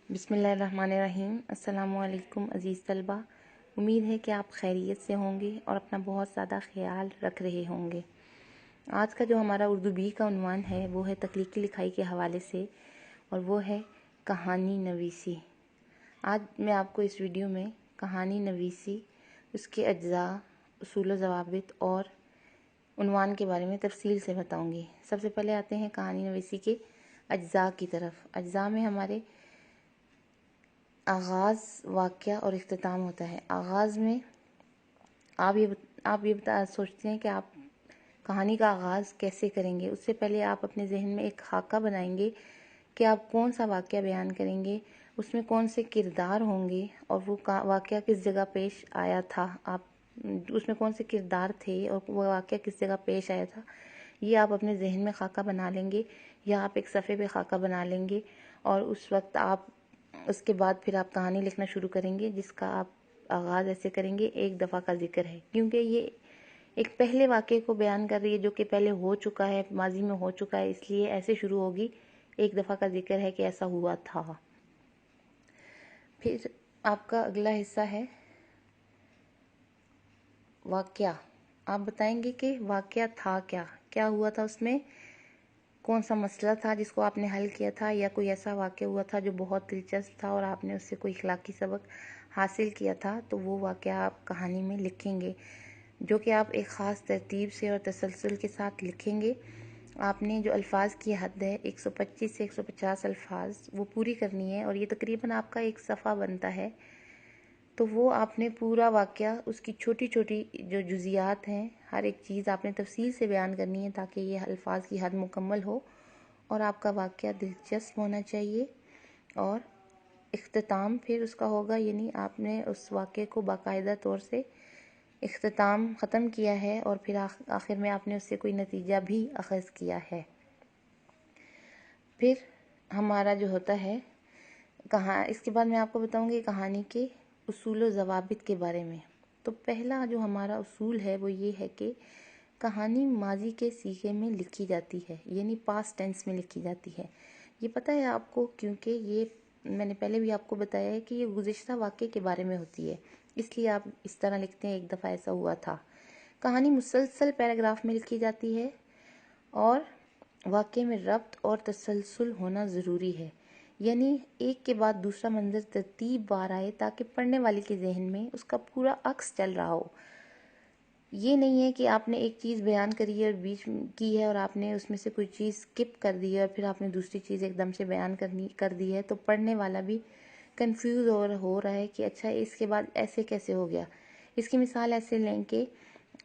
بسم اللہ الرحمن الرحیم۔ السلام علیکم عزیز طلبہ، امید ہے کہ آپ خیریت سے ہوں گے اور اپنا بہت زیادہ خیال رکھ رہے ہوں گے۔ آج کا جو ہمارا اردو بی کا عنوان ہے وہ ہے تخلیقی لکھائی کے حوالے سے، اور وہ ہے کہانی نویسی۔ آج میں آپ کو اس ویڈیو میں کہانی نویسی، اس کے اجزاء، اصول و ضوابط اور عنوان کے بارے میں تفصیل سے بتاؤں گی۔ سب سے پہلے آتے ہیں کہانی نویسی کے اجزاء کی طرف۔ اجزاء میں ہمارے آغاز، واقعہ اور اختتام ہوتا ہے۔ آغاز میں آپ یہ سوچتے ہیں کہ آپ کہانی کا آغاز کیسے کریں گے۔ اس سے پہلے آپ اپنے ذہن میں ایک خاکہ بنائیں گے کہ آپ کون سا واقعہ بیان کریں گے، اس میں کون سے کردار ہوں گے اور وہ واقعہ کس جگہ پیش آیا تھا، اس میں کون سے کردار تھے اور وہ واقعہ کس جگہ پیش آیا تھا۔ یہ آپ اپنے ذہن میں خاکہ بنا لیں گے یا آپ ایک صفحے پہ خاکہ بنا لیں گے، اور اس کے بعد پھر آپ کہانی لکھنا شروع کریں گے، جس کا آپ آغاز ایسے کریں گے: ایک دفعہ کا ذکر ہے، کیونکہ یہ ایک پہلے واقعے کو بیان کر رہی ہے جو کہ پہلے ہو چکا ہے، ماضی میں ہو چکا ہے، اس لیے ایسے شروع ہوگی: ایک دفعہ کا ذکر ہے کہ ایسا ہوا تھا۔ پھر آپ کا اگلا حصہ ہے واقعہ۔ آپ بتائیں گے کہ واقعہ تھا کیا ہوا تھا، اس میں کون سا مسئلہ تھا جس کو آپ نے حل کیا تھا، یا کوئی ایسا واقعہ ہوا تھا جو بہت دلچسپ تھا اور آپ نے اس سے کوئی اخلاقی سبق حاصل کیا تھا، تو وہ واقعہ آپ کہانی میں لکھیں گے، جو کہ آپ ایک خاص ترتیب سے اور تسلسل کے ساتھ لکھیں گے۔ آپ نے جو الفاظ کی حد ہے 125 سے 150 الفاظ، وہ پوری کرنی ہے، اور یہ تقریباً آپ کا ایک صفحہ بنتا ہے۔ تو وہ آپ نے پورا واقعہ، اس کی چھوٹی چھوٹی جو جزیات ہیں، ہر ایک چیز آپ نے تفصیل سے بیان کرنی ہے تاکہ یہ الفاظ کی حد مکمل ہو، اور آپ کا واقعہ دلچسپ ہونا چاہیے۔ اور اختتام پھر اس کا ہوگا، یعنی آپ نے اس واقعے کو باقاعدہ طور سے اختتام ختم کیا ہے، اور پھر آخر میں آپ نے اس سے کوئی نتیجہ بھی اخذ کیا ہے۔ پھر ہمارا جو ہوتا ہے اس کے بعد میں آپ کو بتاؤں گی کہانی کے اصول و ضوابط کے بارے میں۔ تو پہلا جو ہمارا اصول ہے وہ یہ ہے کہ کہانی ماضی کے صیغے میں لکھی جاتی ہے، یعنی پاسٹ ٹینس میں لکھی جاتی ہے۔ یہ پتہ ہے آپ کو، کیونکہ یہ میں نے پہلے بھی آپ کو بتایا ہے کہ یہ گزشتہ واقعے کے بارے میں ہوتی ہے، اس لیے آپ اس طرح لکھتے ہیں: ایک دفعہ ایسا ہوا تھا۔ کہانی مسلسل پیراگراف میں لکھی جاتی ہے، اور واقعے میں ربط اور تسلسل ہونا ضروری ہے، یعنی ایک کے بعد دوسرا منظر ترتیب بار آئے تاکہ پڑھنے والے کے ذہن میں اس کا پورا عکس چل رہا ہو۔ یہ نہیں ہے کہ آپ نے ایک چیز بیان کری ہے اور بیچ کی ہے اور آپ نے اس میں سے کوئی چیز سکپ کر دی ہے اور پھر آپ نے دوسری چیز ایک دم سے بیان کر دی ہے، تو پڑھنے والا بھی کنفیوز ہو رہا ہے کہ اچھا اس کے بعد ایسے کیسے ہو گیا۔ اس کی مثال ایسے لیں کہ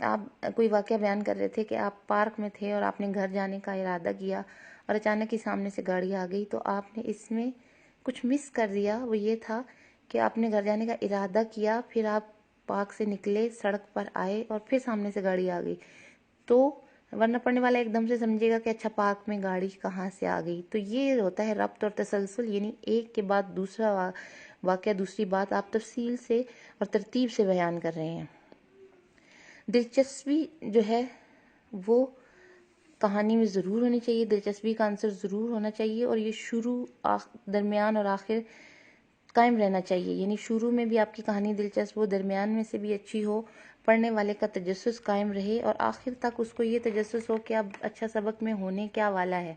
آپ کوئی واقعہ بیان کر رہے تھے کہ آپ پارک میں تھے اور آپ نے گھر جانے کا ارادہ کیا، اور اچانک ہی سامنے سے گاڑی آ گئی، تو آپ نے اس میں کچھ مس کر دیا۔ وہ یہ تھا کہ آپ نے گھر جانے کا ارادہ کیا، پھر آپ پارک سے نکلے، سڑک پر آئے اور پھر سامنے سے گاڑی آ گئی، تو ورنہ پڑھنے والا ایک دم سے سمجھے گا کہ اچھا پارک میں گاڑی کہاں سے آ گئی۔ تو یہ ہوتا ہے ربط اور تسلسل، یعنی ایک کے بعد دوسرا واقعہ، دوسری بات آپ تفصیل سے اور ترتیب سے بیان کر رہے ہیں۔ دلچسپی جو ہے وہ کہانی میں ضرور ہونی چاہیے، دلچسپی کا عنصر ضرور ہونا چاہیے، اور یہ شروع، درمیان اور آخر قائم رہنا چاہیے، یعنی شروع میں بھی آپ کی کہانی دلچسپ ہو، درمیان میں سے بھی اچھی ہو، پڑھنے والے کا تجسس قائم رہے، اور آخر تک اس کو یہ تجسس ہو کہ اب اچھا سبق میں ہونے کیا والا ہے۔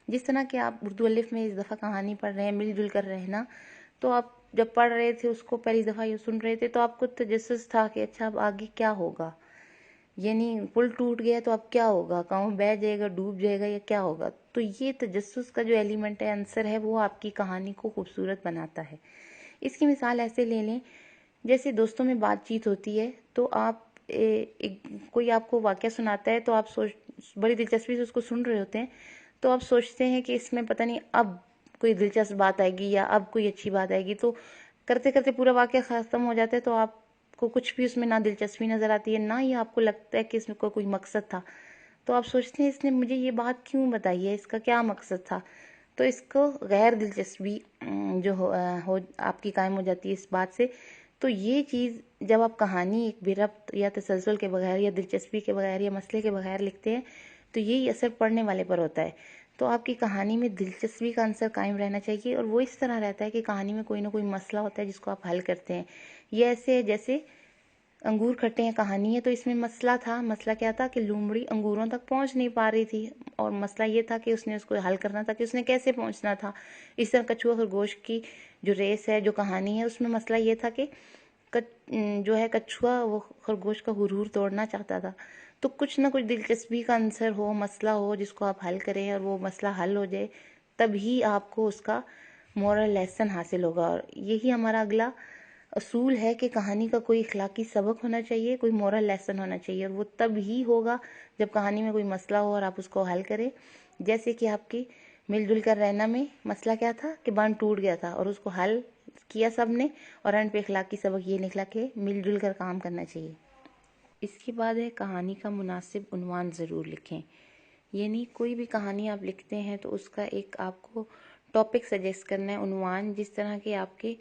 جس طرح کہ آپ اردو الف میں اس دفعہ کہانی پڑھ رہے ہیں، مل جل کر رہنا، تو آپ جب پڑھ رہے تھے اس کو پہلی دفعہ یہ سن رہے تھے تو آپ کو تجسس تھا کہ اچھا اب آگے کیا ہوگا، یعنی پل ٹوٹ گیا تو اب کیا ہوگا، گاؤں بہہ جائے گا، ڈوب جائے گا، یا کیا ہوگا۔ تو یہ تجسس کا جو ایلیمنٹ ہے، عنصر ہے، وہ آپ کی کہانی کو خوبصورت بناتا ہے۔ اس کی مثال ایسے لے لیں جیسے دوستوں میں بات چیت ہوتی ہے، تو آپ کوئی آپ کو واقعہ سناتا ہے تو آپ بڑی دلچسپی سے اس کو سن رہے ہوتے ہیں، تو آپ سوچتے ہیں کہ اس میں پتہ نہیں اب کوئی دلچسپ بات آئے گی یا اب کوئی اچھی بات آئے گی، تو کرتے کرتے پورا واقعہ ختم ہو جاتا ہے، تو آپ کو کچھ بھی اس میں نہ دلچسپی نظر آتی ہے، نہ ہی آپ کو لگتا ہے کہ اس میں کوئی مقصد تھا۔ تو آپ سوچتے ہیں اس نے مجھے یہ بات کیوں بتائی ہے، اس کا کیا مقصد تھا، تو اس کو غیر دلچسپی جو آپ کی قائم ہو جاتی ہے اس بات سے۔ تو یہ چیز جب آپ کہانی ایک بے ربط یا تسلسل کے بغیر یا دلچسپی کے بغیر یا مسئلے کے بغیر لکھتے ہیں، تو یہی اثر پڑھنے والے پر ہوتا ہے۔ تو آپ کی کہانی میں دلچسپی کا عنصر قائم رہنا چاہیے، اور وہ اس طرح رہتا ہے کہ کہانی میں کوئی نہ کوئی مسئلہ ہوتا ہے جس کو آپ حل کرتے ہیں۔ یہ ایسے ہے جیسے انگور کھٹے ہیں کہانی ہے، تو اس میں مسئلہ تھا۔ مسئلہ کیا تھا کہ لومڑی انگوروں تک پہنچ نہیں پا رہی تھی، اور مسئلہ یہ تھا کہ اس نے اس کو حل کرنا تھا کہ اس نے کیسے پہنچنا تھا۔ اس طرح کچھوا خرگوش کی جو ریس ہے، جو کہانی ہے، اس میں مسئلہ یہ تھا کہ جو ہے کچھوا وہ خرگوش کا غرور توڑنا چاہتا تھا۔ تو کچھ نہ کچھ دلچسپی کا عنصر ہو، مسئلہ ہو جس کو آپ حل کریں، اور وہ مسئلہ حل ہو جائے، تبھی آپ کو اس کا مورل لیسن حاصل ہوگا۔ اور یہی ہمارا اگلا اصول ہے کہ کہانی کا کوئی اخلاقی سبق ہونا چاہیے، کوئی مورل لیسن ہونا چاہیے، اور وہ تب ہی ہوگا جب کہانی میں کوئی مسئلہ ہو اور آپ اس کو حل کریں۔ جیسے کہ آپ کی مل جل کر رہنا میں مسئلہ کیا تھا کہ بانڈ ٹوٹ گیا تھا، اور اس کو حل کیا سب نے، اور اینڈ پہ اخلاقی سبق یہ نکلا کہ مل جل کر کام کرنا چاہیے۔ اس کے بعد ہے کہانی کا مناسب عنوان ضرور لکھیں۔ یعنی کوئی بھی کہانی آپ لکھتے ہیں تو اس کا ایک آپ کو ٹاپک سجیسٹ کرنا ہے، عنوان۔ جس طرح کے آپ کے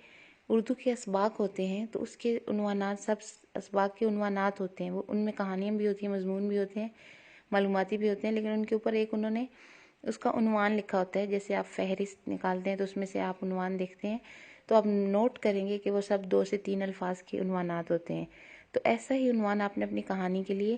اردو کے اسباق ہوتے ہیں تو اس کے عنوانات، سب اسباق کے عنوانات ہوتے ہیں، وہ ان میں کہانیاں بھی ہوتی ہیں، مضمون بھی ہوتے ہیں، معلوماتی بھی ہوتے ہیں، لیکن ان کے اوپر ایک انہوں نے اس کا عنوان لکھا ہوتا ہے۔ جیسے آپ فہرست نکالتے ہیں تو اس میں سے آپ عنوان دیکھتے ہیں تو آپ نوٹ کریں گے کہ وہ سب 2 سے 3 الفاظ کے عنوانات ہوتے ہیں۔ تو ایسا ہی عنوان آپ نے اپنی کہانی کے لیے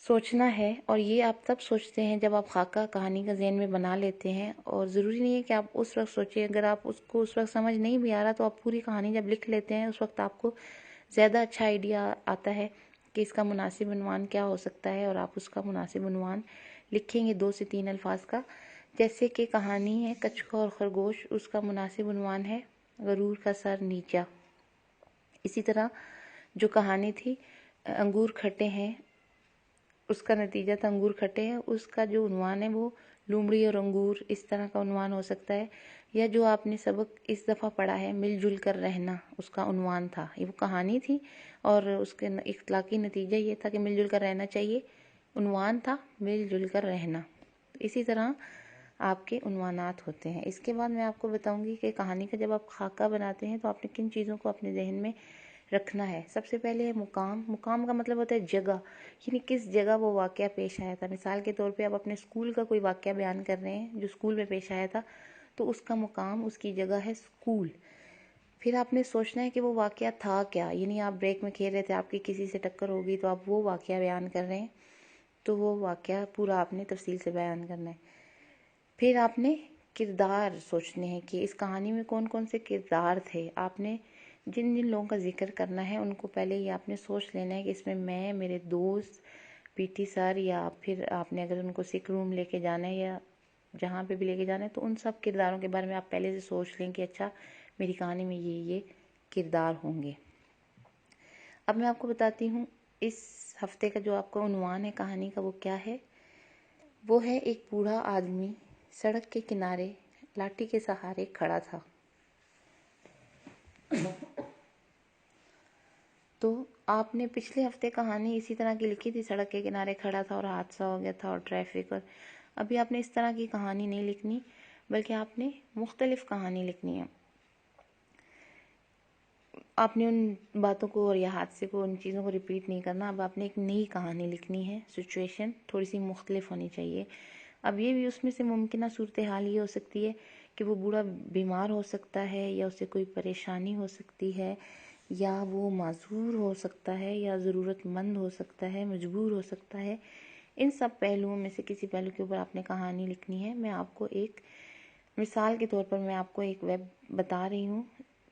سوچنا ہے، اور یہ آپ تب سوچتے ہیں جب آپ خاکہ کہانی کا ذہن میں بنا لیتے ہیں، اور ضروری نہیں ہے کہ آپ اس وقت سوچیں۔ اگر آپ اس کو اس وقت سمجھ نہیں بھی آ رہا تو آپ پوری کہانی جب لکھ لیتے ہیں اس وقت آپ کو زیادہ اچھا آئیڈیا آتا ہے کہ اس کا مناسب عنوان کیا ہو سکتا ہے، اور آپ اس کا مناسب عنوان لکھیں گے 2 سے 3 الفاظ کا۔ جیسے کہ کہانی ہے کچھوا اور خرگوش، اس کا مناسب عنوان ہے غرور کا سر نیچا۔ اسی طرح جو کہانی تھی انگور کھٹے ہیں، اس کا نتیجہ تھا انگور کھٹے ہیں، اس کا جو عنوان ہے وہ لومڑی اور انگور، اس طرح کا عنوان ہو سکتا ہے۔ یا جو آپ نے سبق اس دفعہ پڑھا ہے مل جل کر رہنا، اس کا عنوان تھا۔ یہ وہ کہانی تھی اور اس کے اخلاقی نتیجہ یہ تھا کہ مل جل کر رہنا چاہیے، عنوان تھا مل جل کر رہنا۔ اسی طرح آپ کے عنوانات ہوتے ہیں۔ اس کے بعد میں آپ کو بتاؤں گی کہ کہانی کا جب آپ خاکہ بناتے ہیں تو آپ نے کن چیزوں کو اپنے ذہن میں رکھنا ہے۔ سب سے پہلے ہے مقام۔ مقام کا مطلب ہوتا ہے جگہ، یعنی کس جگہ وہ واقعہ پیش آیا تھا۔ مثال کے طور پہ آپ اپنے اسکول کا کوئی واقعہ بیان کر رہے ہیں جو اسکول میں پیش آیا تھا، تو اس کا مقام، اس کی جگہ ہے اسکول۔ پھر آپ نے سوچنا ہے کہ وہ واقعہ تھا کیا، یعنی آپ بریک میں کھیل رہے تھے، آپ کی کسی سے ٹکر ہو گئی تو آپ وہ واقعہ بیان کر رہے ہیں، تو وہ واقعہ پورا آپ نے تفصیل سے بیان کرنا ہے۔ پھر آپ نے کردار سوچنے ہیں کہ اس کہانی میں کون کون سے کردار تھے۔ آپ نے جن جن لوگوں کا ذکر کرنا ہے ان کو پہلے ہی آپ نے سوچ لینا ہے کہ اس میں میرے دوست، پی ٹی سر، یا پھر آپ نے اگر ان کو سک روم لے کے جانا ہے یا جہاں پہ بھی لے کے جانا ہے تو ان سب کرداروں کے بارے میں آپ پہلے سے سوچ لیں کہ اچھا میری کہانی میں یہ کردار ہوں گے۔ اب میں آپ کو بتاتی ہوں اس ہفتے کا جو آپ کا عنوان ہے کہانی کا وہ کیا ہے۔ وہ ہے ایک بوڑھا آدمی سڑک کے کنارے لاٹھی کے سہارے کھڑا تھا۔ تو آپ نے پچھلے ہفتے کہانی اسی طرح کی لکھی تھی، سڑک کے کنارے کھڑا تھا اور حادثہ ہو گیا تھا اور ٹریفک، اور ابھی آپ نے اس طرح کی کہانی نہیں لکھنی، بلکہ آپ نے مختلف کہانی لکھنی ہے۔ آپ نے ان باتوں کو اور یا حادثے کو، ان چیزوں کو ریپیٹ نہیں کرنا۔ اب آپ نے ایک نئی کہانی لکھنی ہے، سچویشن تھوڑی سی مختلف ہونی چاہیے۔ اب یہ بھی اس میں سے ممکنہ صورتحال یہ ہو سکتی ہے کہ وہ بوڑھا بیمار ہو سکتا ہے، یا اسے کوئی پریشانی ہو سکتی ہے، یا وہ معذور ہو سکتا ہے، یا ضرورت مند ہو سکتا ہے، مجبور ہو سکتا ہے۔ ان سب پہلوؤں میں سے کسی پہلو کے اوپر آپ نے کہانی لکھنی ہے۔ میں آپ کو ایک مثال کے طور پر میں آپ کو ایک ویب بتا رہی ہوں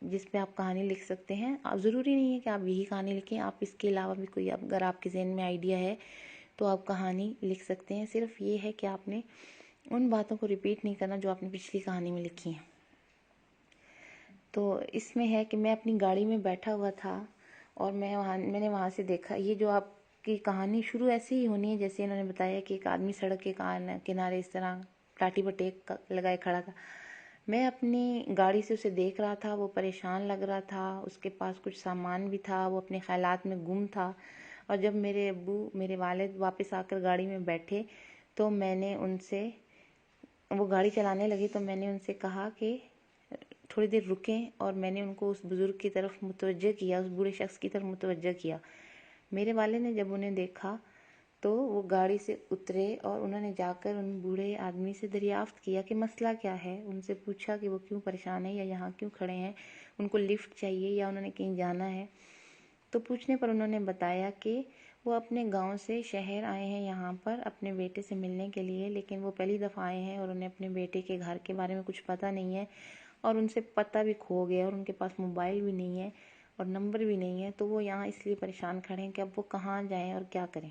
جس پہ آپ کہانی لکھ سکتے ہیں۔ ضروری نہیں ہے کہ آپ یہی کہانی لکھیں، آپ اس کے علاوہ بھی کوئی اگر آپ کے ذہن میں آئیڈیا ہے تو آپ کہانی لکھ سکتے ہیں۔ صرف یہ ہے کہ آپ نے ان باتوں کو ریپیٹ نہیں کرنا جو آپ نے پچھلی کہانی میں لکھی ہیں۔ تو اس میں ہے کہ میں اپنی گاڑی میں بیٹھا ہوا تھا اور میں نے وہاں سے دیکھا، یہ جو آپ کی کہانی شروع ایسے ہی ہونی ہے جیسے انہوں نے بتایا کہ ایک آدمی سڑک کے کنارے اس طرح لاٹھی پر ٹیک لگائے کھڑا تھا۔ میں اپنی گاڑی سے اسے دیکھ رہا تھا، وہ پریشان لگ رہا تھا، اس کے پاس کچھ سامان بھی تھا، وہ اپنے خیالات میں گم تھا۔ اور جب میرے ابو، میرے والد واپس آ کر گاڑی میں بیٹھے تو میں نے ان سے، وہ گاڑی چلانے لگی تو میں نے ان سے کہا کہ تھوڑی دیر رکیں، اور میں نے ان کو اس بزرگ کی طرف متوجہ کیا، اس بوڑھے شخص کی طرف متوجہ کیا۔ میرے والد نے جب انہیں دیکھا تو وہ گاڑی سے اترے اور انہوں نے جا کر ان بوڑھے آدمی سے دریافت کیا کہ مسئلہ کیا ہے. ان سے پوچھا کہ وہ کیوں پریشان ہے یا یہاں کیوں کھڑے ہیں, ان کو لفٹ چاہیے یا انہوں نے کہیں جانا ہے. تو پوچھنے پر انہوں نے بتایا کہ وہ اپنے گاؤں سے شہر آئے ہیں یہاں پر اپنے بیٹے سے ملنے کے لیے, لیکن وہ پہلی دفعہ آئے ہیں اور انہیں اپنے بیٹے کے گھر کے بارے میں کچھ پتہ نہیں ہے, اور ان سے پتہ بھی کھو گیا اور ان کے پاس موبائل بھی نہیں ہے اور نمبر بھی نہیں ہے. تو وہ یہاں اس لیے پریشان کھڑے ہیں کہ اب وہ کہاں جائیں اور کیا کریں.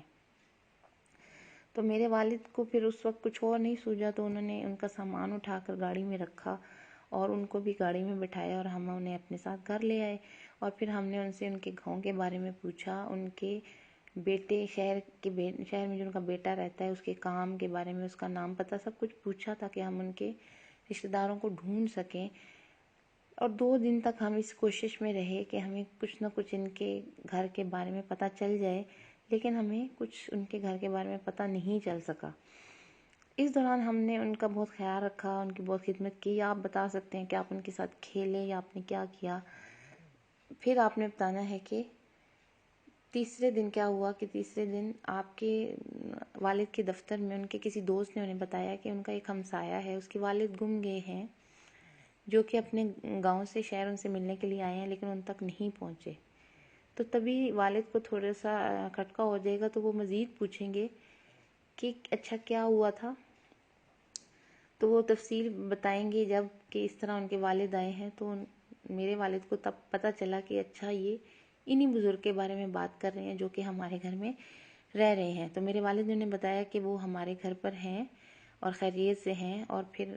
تو میرے والد کو پھر اس وقت کچھ اور نہیں سوجا, تو انہوں نے ان کا سامان اٹھا کر گاڑی میں رکھا اور ان کو بھی گاڑی میں بٹھایا اور ہم انہیں اپنے ساتھ گھر لے آئے. اور پھر ہم نے ان سے ان کے گاؤں کے بارے میں پوچھا, ان کے بیٹے شہر میں جو ان کا بیٹا رہتا ہے اس کے کام کے بارے میں, اس کا نام پتہ سب کچھ پوچھا تاکہ ہم ان کے رشتہ داروں کو ڈھونڈ سکیں. اور 2 دن تک ہم اس کوشش میں رہے کہ ہمیں کچھ نہ کچھ ان کے گھر کے بارے میں پتہ چل جائے, لیکن ہمیں کچھ ان کے گھر کے بارے میں پتہ نہیں چل سکا. اس دوران ہم نے ان کا بہت خیال رکھا, ان کی بہت خدمت کی. آپ بتا سکتے ہیں کہ آپ ان کے ساتھ کھیلے یا آپ نے کیا کیا. پھر آپ نے بتانا ہے کہ تیسرے دن کیا ہوا. کہ تیسرے دن آپ کے والد کے دفتر میں ان کے کسی دوست نے انہیں بتایا کہ ان کا ایک ہمسایہ ہے, اس کے والد گم گئے ہیں, جو کہ اپنے گاؤں سے شہر ان سے ملنے کے لیے آئے ہیں لیکن ان تک نہیں پہنچے. تو تبھی والد کو تھوڑا سا کھٹکا ہو جائے گا, تو وہ مزید پوچھیں گے کہ اچھا کیا ہوا تھا. تو وہ تفصیل بتائیں گے جب کہ اس طرح ان کے والد آئے ہیں. تو میرے والد کو تب پتہ چلا کہ اچھا یہ انہی بزرگ کے بارے میں بات کر رہے ہیں جو کہ ہمارے گھر میں رہ رہے ہیں. تو میرے والد نے انہیں بتایا کہ وہ ہمارے گھر پر ہیں اور خیریت سے ہیں. اور پھر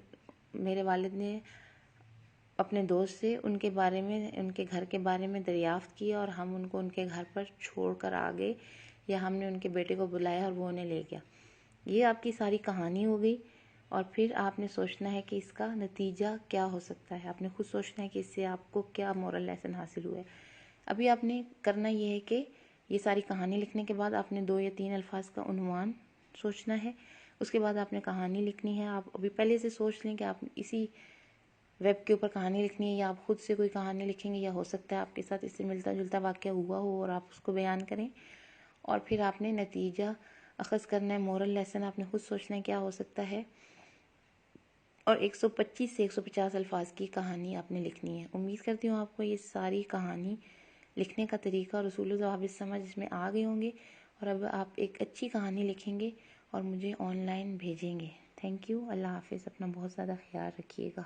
میرے والد نے اپنے دوست سے ان کے بارے میں, ان کے گھر کے بارے میں دریافت کیا اور ہم ان کو ان کے گھر پر چھوڑ کر آ گئے, یا ہم نے ان کے بیٹے کو بلایا اور وہ انہیں لے گیا. یہ آپ کی ساری کہانی ہو گئی. اور پھر آپ نے سوچنا ہے کہ اس کا نتیجہ کیا ہو سکتا ہے. آپ نے خود سوچنا ہے کہ اس سے آپ کو کیا مورل لیسن حاصل ہوا ہے. ابھی آپ نے کرنا یہ ہے کہ یہ ساری کہانی لکھنے کے بعد آپ نے 2 یا 3 الفاظ کا عنوان سوچنا ہے. اس کے بعد آپ نے کہانی لکھنی ہے. آپ ابھی پہلے سے سوچ لیں کہ آپ اسی ویب کے اوپر کہانی لکھنی ہے, یا آپ خود سے کوئی کہانی لکھیں گے, یا ہو سکتا ہے آپ کے ساتھ اس سے ملتا جلتا واقعہ ہوا ہو اور آپ اس کو بیان کریں. اور پھر آپ نے نتیجہ اخذ کرنا ہے, مورل لیسن آپ نے خود سوچنا ہے کیا ہو سکتا ہے, اور 125 سے 150 الفاظ کی کہانی آپ نے لکھنی ہے. امید کرتی ہوں آپ کو یہ ساری کہانی لکھنے کا طریقہ اور اصول و ضوابط سمجھ اس میں آ گئے ہوں گے, اور اب آپ ایک اچھی کہانی لکھیں گے اور مجھے آن لائن بھیجیں گے. Thank you. اللہ حافظ. اپنا بہت زیادہ خیال رکھیے گا.